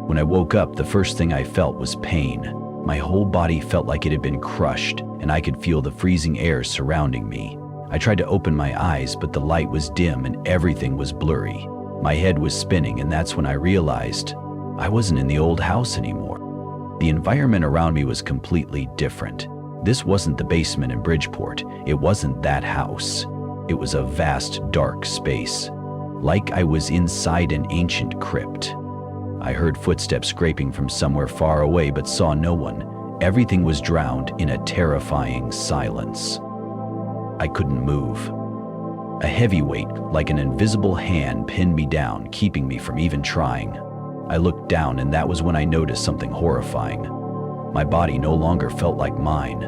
When I woke up, the first thing I felt was pain. My whole body felt like it had been crushed, and I could feel the freezing air surrounding me. I tried to open my eyes, but the light was dim and everything was blurry. My head was spinning, and that's when I realized I wasn't in the old house anymore. The environment around me was completely different. This wasn't the basement in Bridgeport. It wasn't that house. It was a vast, dark space, like I was inside an ancient crypt. I heard footsteps scraping from somewhere far away, but saw no one. Everything was drowned in a terrifying silence. I couldn't move. A heavy weight, like an invisible hand, pinned me down, keeping me from even trying. I looked down, and that was when I noticed something horrifying. My body no longer felt like mine.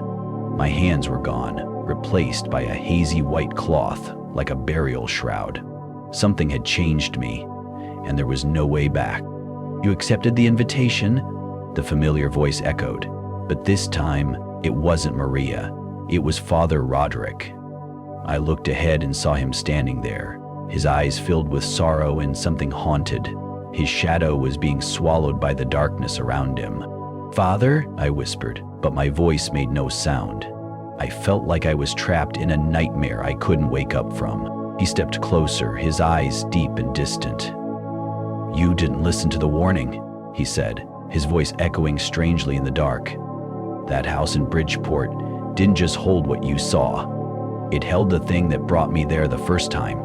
My hands were gone, replaced by a hazy white cloth, like a burial shroud. Something had changed me, and there was no way back. "You accepted the invitation?" the familiar voice echoed. But this time, it wasn't Maria. It was Father Roderick. I looked ahead and saw him standing there, his eyes filled with sorrow and something haunted. His shadow was being swallowed by the darkness around him. "Father?" I whispered, but my voice made no sound. I felt like I was trapped in a nightmare I couldn't wake up from. He stepped closer, his eyes deep and distant. "You didn't listen to the warning," he said, his voice echoing strangely in the dark. "That house in Bridgeport didn't just hold what you saw. It held the thing that brought me there the first time.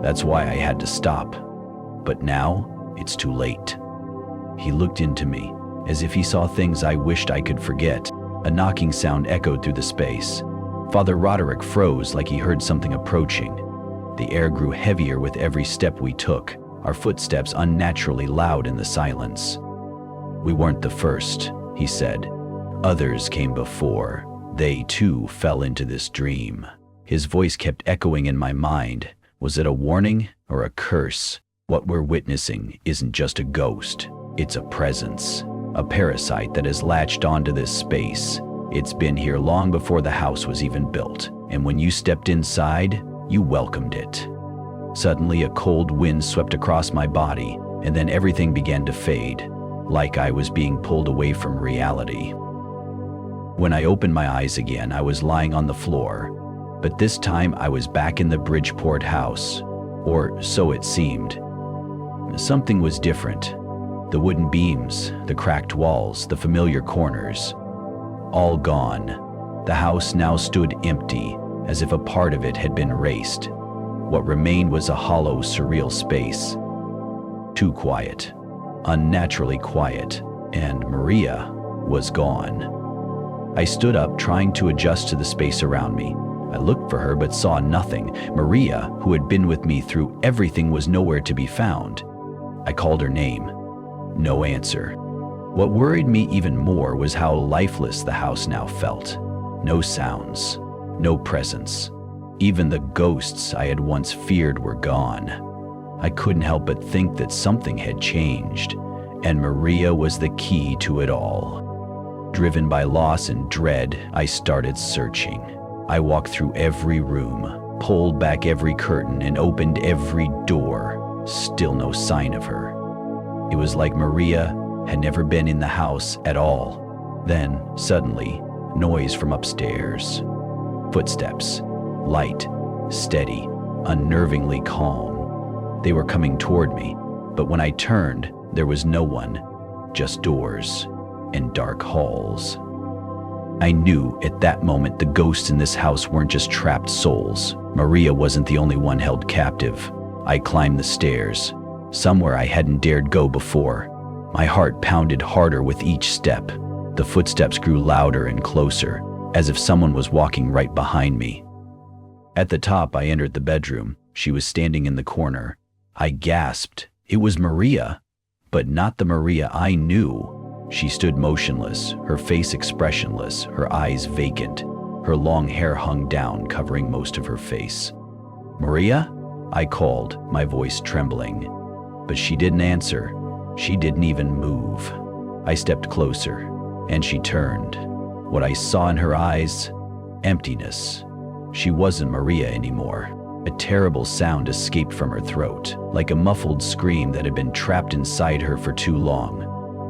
That's why I had to stop. But now, it's too late." He looked into me, as if he saw things I wished I could forget. A knocking sound echoed through the space. Father Roderick froze like he heard something approaching. The air grew heavier with every step we took, our footsteps unnaturally loud in the silence. "We weren't the first," he said. "Others came before. They too fell into this dream." His voice kept echoing in my mind. Was it a warning or a curse? What we're witnessing isn't just a ghost. It's a presence, a parasite that has latched onto this space. It's been here long before the house was even built, and when you stepped inside, you welcomed it. Suddenly, a cold wind swept across my body, and then everything began to fade, like I was being pulled away from reality. When I opened my eyes again, I was lying on the floor, but this time I was back in the Bridgeport house, or so it seemed. Something was different. The wooden beams, the cracked walls, the familiar corners, all gone. The house now stood empty, as if a part of it had been erased. What remained was a hollow, surreal space. Too quiet, unnaturally quiet, and Maria was gone. I stood up, trying to adjust to the space around me. I looked for her but saw nothing. Maria, who had been with me through everything, was nowhere to be found. I called her name. No answer. What worried me even more was how lifeless the house now felt. No sounds, no presence. Even the ghosts I had once feared were gone. I couldn't help but think that something had changed, and Maria was the key to it all. Driven by loss and dread, I started searching. I walked through every room, pulled back every curtain, and opened every door. Still no sign of her. It was like Maria had never been in the house at all. Then, suddenly, noise from upstairs. Footsteps. Light, steady, unnervingly calm. They were coming toward me, but when I turned, there was no one, just doors and dark halls. I knew at that moment the ghosts in this house weren't just trapped souls. Maria wasn't the only one held captive. I climbed the stairs, somewhere I hadn't dared go before. My heart pounded harder with each step. The footsteps grew louder and closer, as if someone was walking right behind me. At the top, I entered the bedroom. She was standing in the corner. I gasped. It was Maria, but not the Maria I knew. She stood motionless, her face expressionless, her eyes vacant. Her long hair hung down, covering most of her face. "Maria?" I called, my voice trembling. But she didn't answer. She didn't even move. I stepped closer, and she turned. What I saw in her eyes? Emptiness. She wasn't Maria anymore. A terrible sound escaped from her throat, like a muffled scream that had been trapped inside her for too long.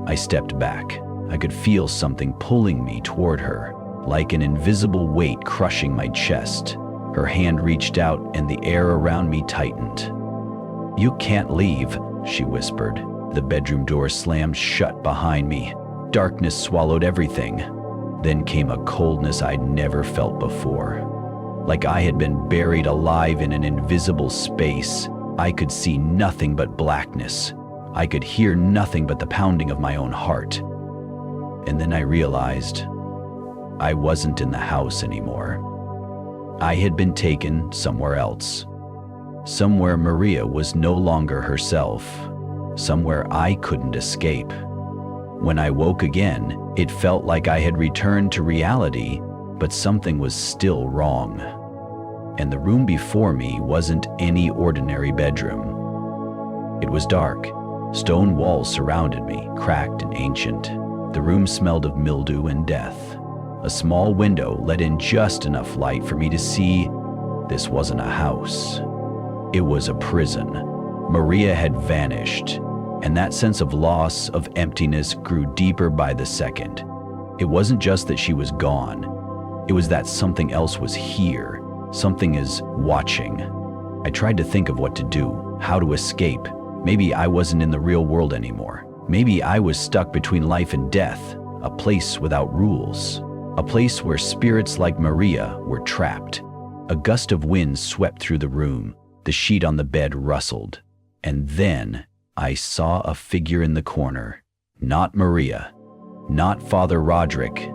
I stepped back. I could feel something pulling me toward her, like an invisible weight crushing my chest. Her hand reached out and the air around me tightened. "You can't leave," she whispered. The bedroom door slammed shut behind me. Darkness swallowed everything. Then came a coldness I'd never felt before. Like I had been buried alive in an invisible space. I could see nothing but blackness. I could hear nothing but the pounding of my own heart. And then I realized I wasn't in the house anymore. I had been taken somewhere else. Somewhere Maria was no longer herself. Somewhere I couldn't escape. When I woke again, it felt like I had returned to reality, but something was still wrong. And the room before me wasn't any ordinary bedroom. It was dark. Stone walls surrounded me, cracked and ancient. The room smelled of mildew and death. A small window let in just enough light for me to see this wasn't a house. It was a prison. Maria had vanished, and that sense of loss, of emptiness, grew deeper by the second. It wasn't just that she was gone. It was that something else was here. Something is watching. I tried to think of what to do, how to escape. Maybe I wasn't in the real world anymore. Maybe I was stuck between life and death, a place without rules. A place where spirits like Maria were trapped. A gust of wind swept through the room. The sheet on the bed rustled. And then I saw a figure in the corner. Not Maria. Not Father Roderick.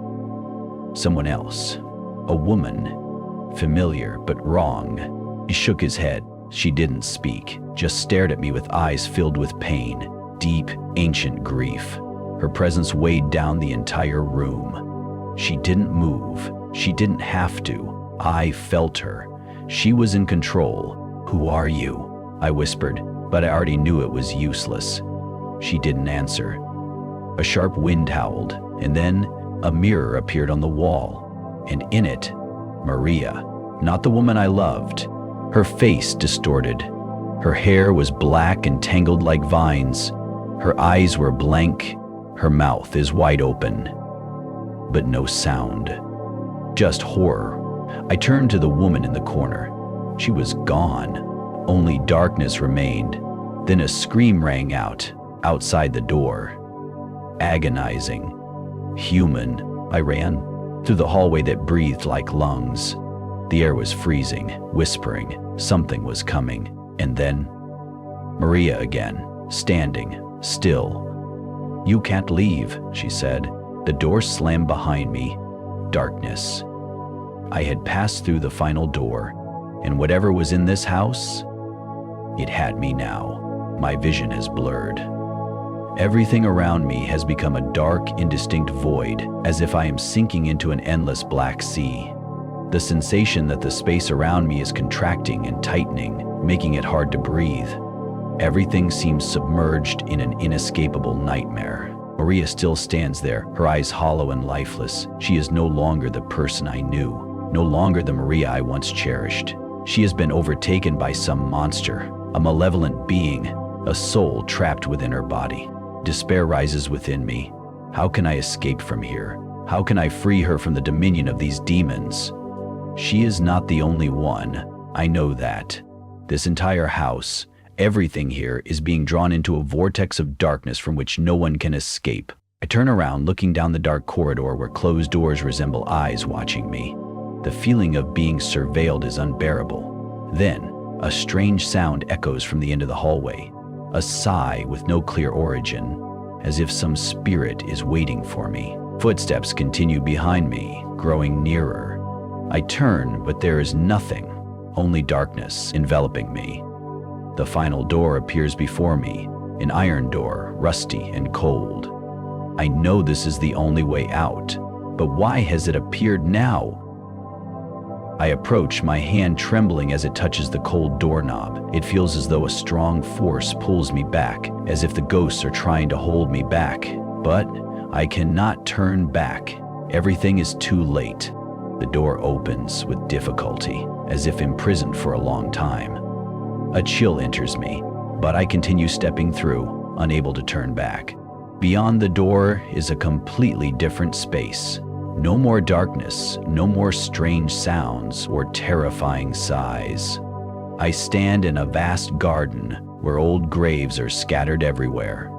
Someone else. A woman. Familiar, but wrong. He shook his head. She didn't speak, just stared at me with eyes filled with pain. Deep, ancient grief. Her presence weighed down the entire room. She didn't move. She didn't have to. I felt her. She was in control. "Who are you?" I whispered, but I already knew it was useless. She didn't answer. A sharp wind howled, and then a mirror appeared on the wall. And in it, Maria, not the woman I loved. Her face distorted. Her hair was black and tangled like vines. Her eyes were blank. Her mouth is wide open. But no sound. Just horror. I turned to the woman in the corner. She was gone. Only darkness remained. Then a scream rang out, outside the door. Agonizing. Human. I ran through the hallway that breathed like lungs. The air was freezing, whispering. Something was coming. And then, Maria again, standing, still. "You can't leave," she said. The door slammed behind me. Darkness. I had passed through the final door, and whatever was in this house, it had me now. My vision has blurred. Everything around me has become a dark, indistinct void, as if I am sinking into an endless black sea. The sensation that the space around me is contracting and tightening, making it hard to breathe. Everything seems submerged in an inescapable nightmare. Maria still stands there, her eyes hollow and lifeless. She is no longer the person I knew, no longer the Maria I once cherished. She has been overtaken by some monster, a malevolent being, a soul trapped within her body. Despair rises within me. How can I escape from here? How can I free her from the dominion of these demons? She is not the only one. I know that. This entire house, everything here is being drawn into a vortex of darkness from which no one can escape. I turn around, looking down the dark corridor where closed doors resemble eyes watching me. The feeling of being surveilled is unbearable. Then, a strange sound echoes from the end of the hallway. A sigh with no clear origin, as if some spirit is waiting for me. Footsteps continue behind me, growing nearer. I turn, but there is nothing, only darkness enveloping me. The final door appears before me, an iron door, rusty and cold. I know this is the only way out, but why has it appeared now? I approach, my hand trembling as it touches the cold doorknob. It feels as though a strong force pulls me back, as if the ghosts are trying to hold me back. But I cannot turn back. Everything is too late. The door opens with difficulty, as if imprisoned for a long time. A chill enters me, but I continue stepping through, unable to turn back. Beyond the door is a completely different space. No more darkness, no more strange sounds or terrifying sighs. I stand in a vast garden where old graves are scattered everywhere.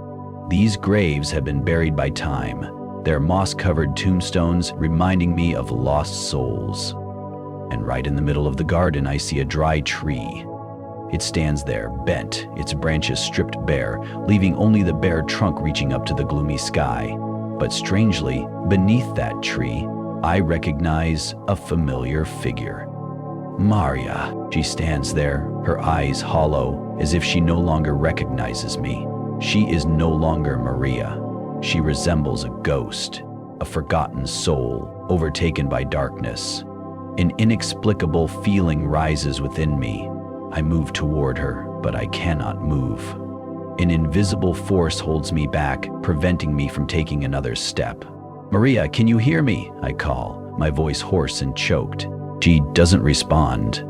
These graves have been buried by time, their moss-covered tombstones reminding me of lost souls. And right in the middle of the garden, I see a dry tree. It stands there, bent, its branches stripped bare, leaving only the bare trunk reaching up to the gloomy sky. But strangely, beneath that tree, I recognize a familiar figure. Maria. She stands there, her eyes hollow, as if she no longer recognizes me. She is no longer Maria. She resembles a ghost, a forgotten soul, overtaken by darkness. An inexplicable feeling rises within me. I move toward her, but I cannot move. An invisible force holds me back, preventing me from taking another step. Maria, can you hear me? I call, my voice hoarse and choked. She doesn't respond,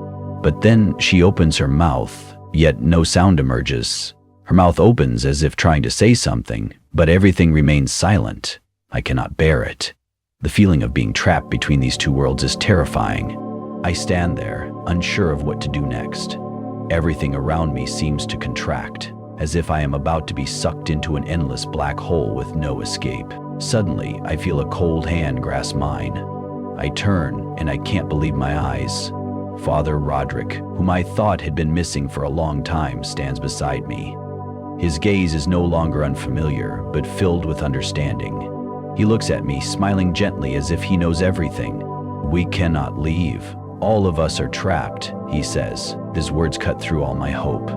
but then she opens her mouth, yet no sound emerges. Her mouth opens as if trying to say something, but everything remains silent. I cannot bear it. The feeling of being trapped between these two worlds is terrifying. I stand there, unsure of what to do next. Everything around me seems to contract, as if I am about to be sucked into an endless black hole with no escape. Suddenly, I feel a cold hand grasp mine. I turn, and I can't believe my eyes. Father Roderick, whom I thought had been missing for a long time, stands beside me. His gaze is no longer unfamiliar, but filled with understanding. He looks at me, smiling gently as if he knows everything. We cannot leave. All of us are trapped, he says. His words cut through all my hope.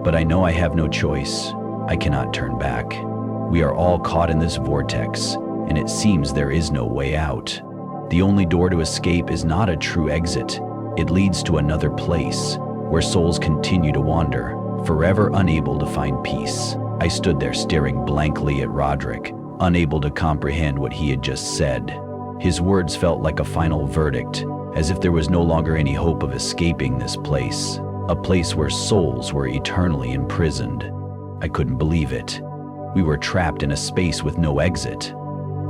But I know I have no choice. I cannot turn back. We are all caught in this vortex, and it seems there is no way out. The only door to escape is not a true exit. It leads to another place, where souls continue to wander, forever unable to find peace. I stood there staring blankly at Roderick, unable to comprehend what he had just said. His words felt like a final verdict, as if there was no longer any hope of escaping this place, a place where souls were eternally imprisoned. I couldn't believe it. We were trapped in a space with no exit.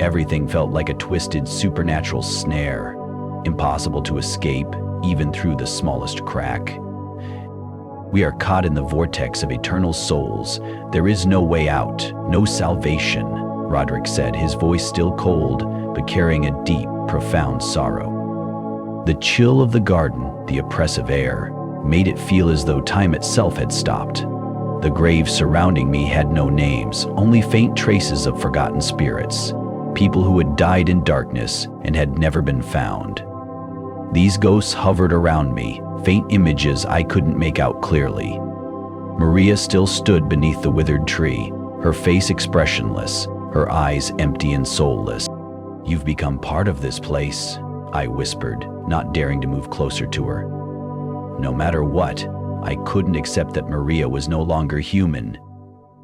Everything felt like a twisted supernatural snare, impossible to escape, even through the smallest crack. We are caught in the vortex of eternal souls. There is no way out, no salvation, Roderick said, his voice still cold, but carrying a deep, profound sorrow. The chill of the garden, the oppressive air, made it feel as though time itself had stopped. The graves surrounding me had no names, only faint traces of forgotten spirits, people who had died in darkness and had never been found. These ghosts hovered around me, faint images I couldn't make out clearly. Maria still stood beneath the withered tree, her face expressionless, her eyes empty and soulless. You've become part of this place, I whispered, not daring to move closer to her. No matter what, I couldn't accept that Maria was no longer human.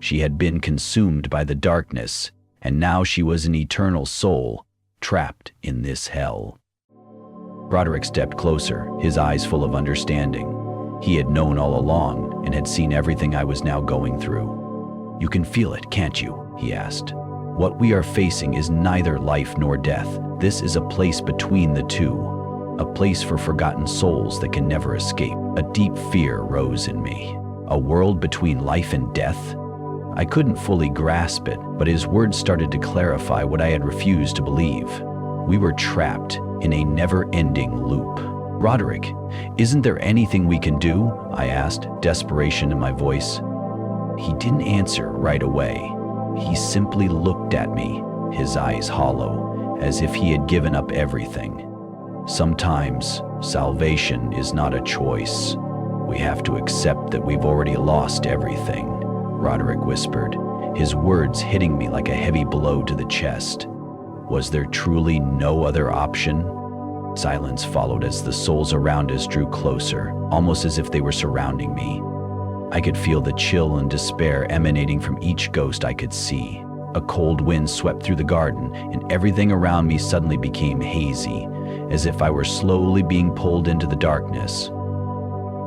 She had been consumed by the darkness, and now she was an eternal soul, trapped in this hell. Roderick stepped closer, his eyes full of understanding. He had known all along and had seen everything I was now going through. You can feel it, can't you? He asked. What we are facing is neither life nor death. This is a place between the two, a place for forgotten souls that can never escape. A deep fear rose in me. A world between life and death? I couldn't fully grasp it, but his words started to clarify what I had refused to believe. We were trapped in a never-ending loop. Roderick, isn't there anything we can do? I asked, desperation in my voice. He didn't answer right away. He simply looked at me, his eyes hollow, as if he had given up everything. Sometimes, salvation is not a choice. We have to accept that we've already lost everything, Roderick whispered, his words hitting me like a heavy blow to the chest. Was there truly no other option? Silence followed as the souls around us drew closer, almost as if they were surrounding me. I could feel the chill and despair emanating from each ghost I could see. A cold wind swept through the garden, and everything around me suddenly became hazy, as if I were slowly being pulled into the darkness.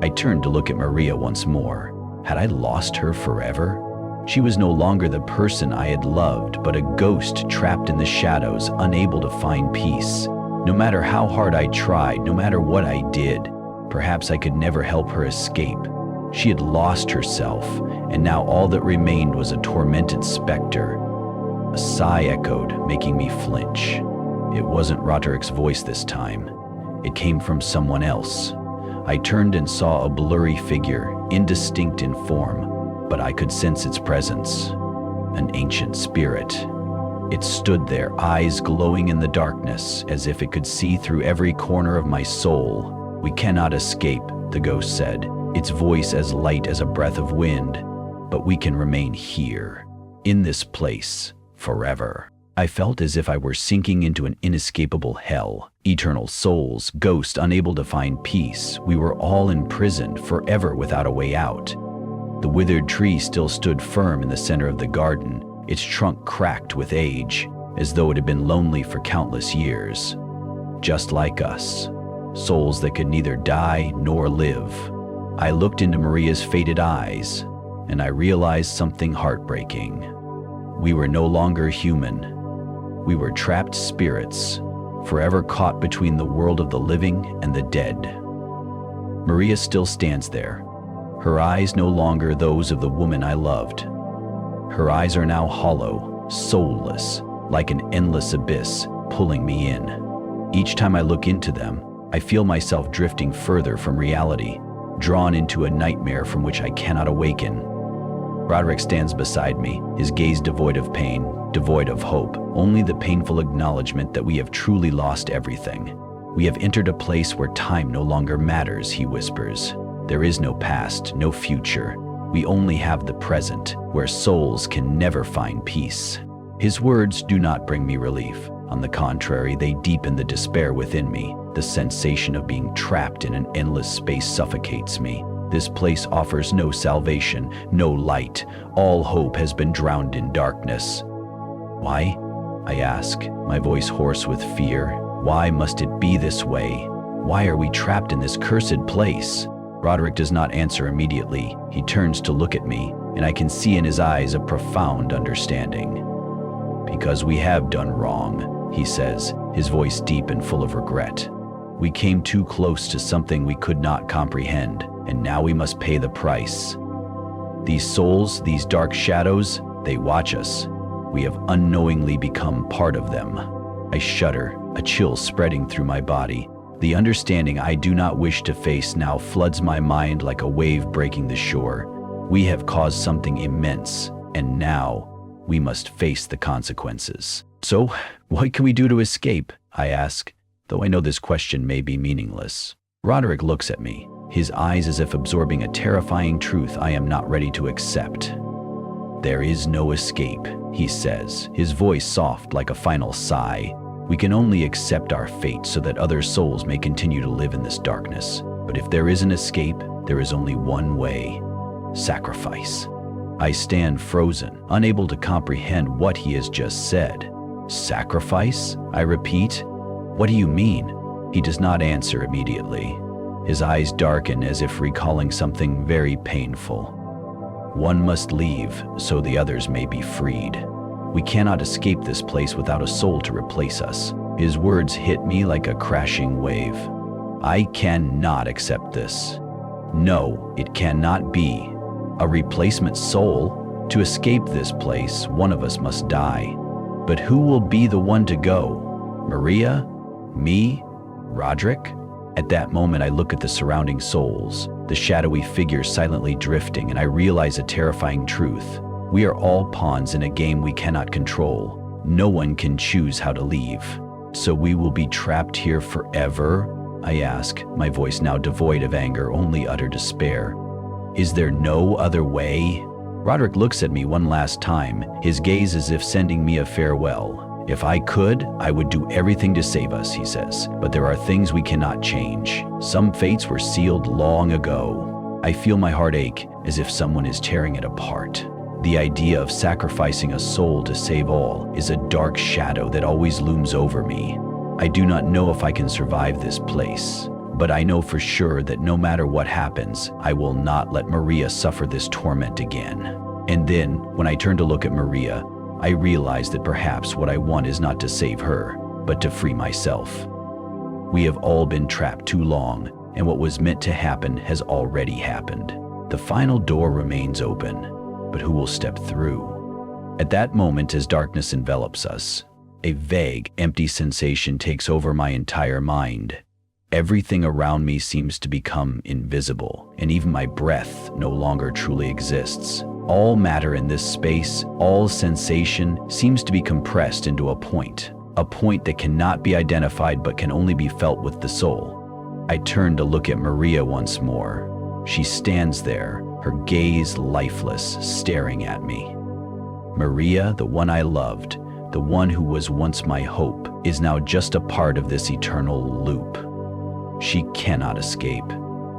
I turned to look at Maria once more. Had I lost her forever? She was no longer the person I had loved, but a ghost trapped in the shadows, unable to find peace. No matter how hard I tried, no matter what I did, perhaps I could never help her escape. She had lost herself, and now all that remained was a tormented specter. A sigh echoed, making me flinch. It wasn't Roderick's voice this time. It came from someone else. I turned and saw a blurry figure, indistinct in form, but I could sense its presence. An ancient spirit. It stood there, eyes glowing in the darkness, as if it could see through every corner of my soul. "We cannot escape," the ghost said, its voice as light as a breath of wind, "but we can remain here, in this place, forever." I felt as if I were sinking into an inescapable hell. Eternal souls, ghosts unable to find peace. We were all imprisoned forever without a way out. The withered tree still stood firm in the center of the garden, its trunk cracked with age, as though it had been lonely for countless years. Just like us, souls that could neither die nor live. I looked into Maria's faded eyes, and I realized something heartbreaking. We were no longer human. We were trapped spirits, forever caught between the world of the living and the dead. Maria still stands there, her eyes no longer those of the woman I loved. Her eyes are now hollow, soulless, like an endless abyss pulling me in. Each time I look into them, I feel myself drifting further from reality, drawn into a nightmare from which I cannot awaken. Roderick stands beside me, his gaze devoid of pain, devoid of hope, only the painful acknowledgement that we have truly lost everything. "We have entered a place where time no longer matters," he whispers. "There is no past, no future. We only have the present, where souls can never find peace." His words do not bring me relief. On the contrary, they deepen the despair within me. The sensation of being trapped in an endless space suffocates me. This place offers no salvation, no light. All hope has been drowned in darkness. "Why?" I ask, my voice hoarse with fear. "Why must it be this way? Why are we trapped in this cursed place?" Roderick does not answer immediately. He turns to look at me, and I can see in his eyes a profound understanding. "Because we have done wrong," he says, his voice deep and full of regret. "We came too close to something we could not comprehend, and now we must pay the price. These souls, these dark shadows, they watch us. We have unknowingly become part of them." I shudder, a chill spreading through my body. The understanding I do not wish to face now floods my mind like a wave breaking the shore. We have caused something immense, and now we must face the consequences. "So, what can we do to escape?" I ask, though I know this question may be meaningless. Roderick looks at me, his eyes as if absorbing a terrifying truth I am not ready to accept. "There is no escape," he says, his voice soft like a final sigh. "We can only accept our fate so that other souls may continue to live in this darkness. But if there is an escape, there is only one way: sacrifice." I stand frozen, unable to comprehend what he has just said. "Sacrifice?" I repeat. "What do you mean?" He does not answer immediately. His eyes darken as if recalling something very painful. "One must leave so the others may be freed. We cannot escape this place without a soul to replace us." His words hit me like a crashing wave. I cannot accept this. No, it cannot be. A replacement soul? To escape this place, one of us must die. But who will be the one to go? Maria? Me? Roderick? At that moment, I look at the surrounding souls, the shadowy figures silently drifting, and I realize a terrifying truth. We are all pawns in a game we cannot control. No one can choose how to leave. So we will be trapped here forever? I ask, my voice now devoid of anger, only utter despair. Is there no other way? Roderick looks at me one last time, his gaze as if sending me a farewell. "If I could, I would do everything to save us," he says. "But there are things we cannot change. Some fates were sealed long ago." I feel my heart ache, as if someone is tearing it apart. The idea of sacrificing a soul to save all is a dark shadow that always looms over me. I do not know if I can survive this place, but I know for sure that no matter what happens, I will not let Maria suffer this torment again. And then, when I turned to look at Maria, I realized that perhaps what I want is not to save her, but to free myself. We have all been trapped too long, and what was meant to happen has already happened. The final door remains open, but who will step through? At that moment, as darkness envelops us, a vague, empty sensation takes over my entire mind. Everything around me seems to become invisible, and even my breath no longer truly exists. All matter in this space, all sensation seems to be compressed into a point that cannot be identified but can only be felt with the soul. I turn to look at Maria once more. She stands there, her gaze lifeless, staring at me. Maria, the one I loved, the one who was once my hope, is now just a part of this eternal loop. She cannot escape,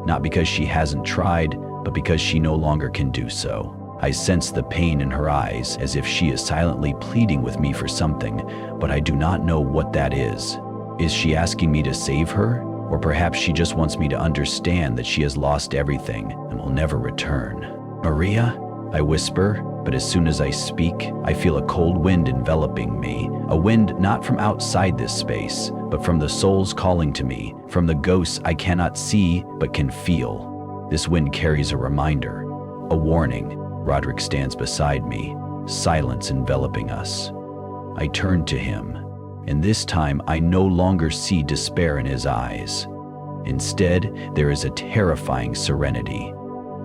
not because she hasn't tried, but because she no longer can do so. I sense the pain in her eyes, as if she is silently pleading with me for something, but I do not know what that is. Is she asking me to save her? Or perhaps she just wants me to understand that she has lost everything and will never return. Maria, I whisper, but as soon as I speak, I feel a cold wind enveloping me. A wind not from outside this space, but from the souls calling to me, from the ghosts I cannot see but can feel. This wind carries a reminder, a warning. Roderick stands beside me, silence enveloping us. I turn to him, and this time I no longer see despair in his eyes. Instead, there is a terrifying serenity,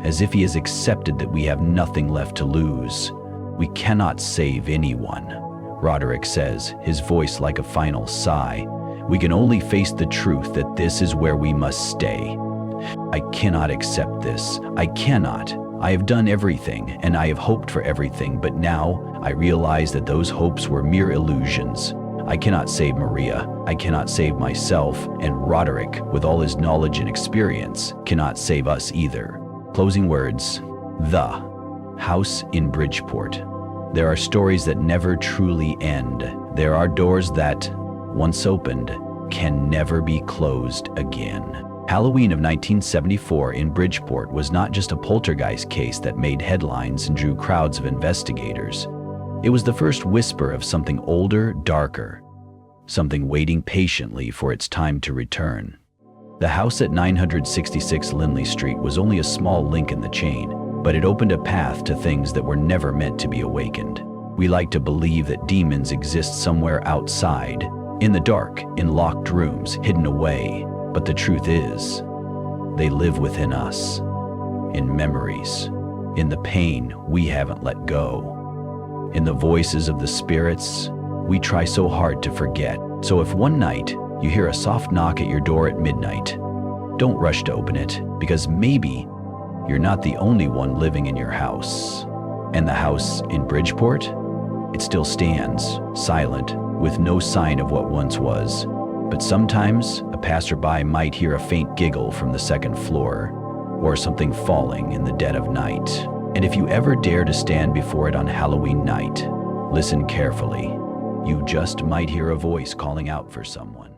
as if he has accepted that we have nothing left to lose. We cannot save anyone, Roderick says, his voice like a final sigh. We can only face the truth that this is where we must stay. I cannot accept this. I cannot. I have done everything, and I have hoped for everything, but now I realize that those hopes were mere illusions. I cannot save Maria, I cannot save myself, and Roderick, with all his knowledge and experience, cannot save us either. Closing words. The House in Bridgeport. There are stories that never truly end. There are doors that, once opened, can never be closed again. Halloween of 1974 in Bridgeport was not just a poltergeist case that made headlines and drew crowds of investigators. It was the first whisper of something older, darker, something waiting patiently for its time to return. The house at 966 Lindley Street was only a small link in the chain, but it opened a path to things that were never meant to be awakened. We like to believe that demons exist somewhere outside, in the dark, in locked rooms, hidden away. But the truth is, they live within us, in memories, in the pain we haven't let go, in the voices of the spirits we try so hard to forget. So if one night you hear a soft knock at your door at midnight, don't rush to open it, because maybe you're not the only one living in your house. And the house in Bridgeport? It still stands, silent, with no sign of what once was. But sometimes, a passerby might hear a faint giggle from the second floor, or something falling in the dead of night. And if you ever dare to stand before it on Halloween night, listen carefully. You just might hear a voice calling out for someone.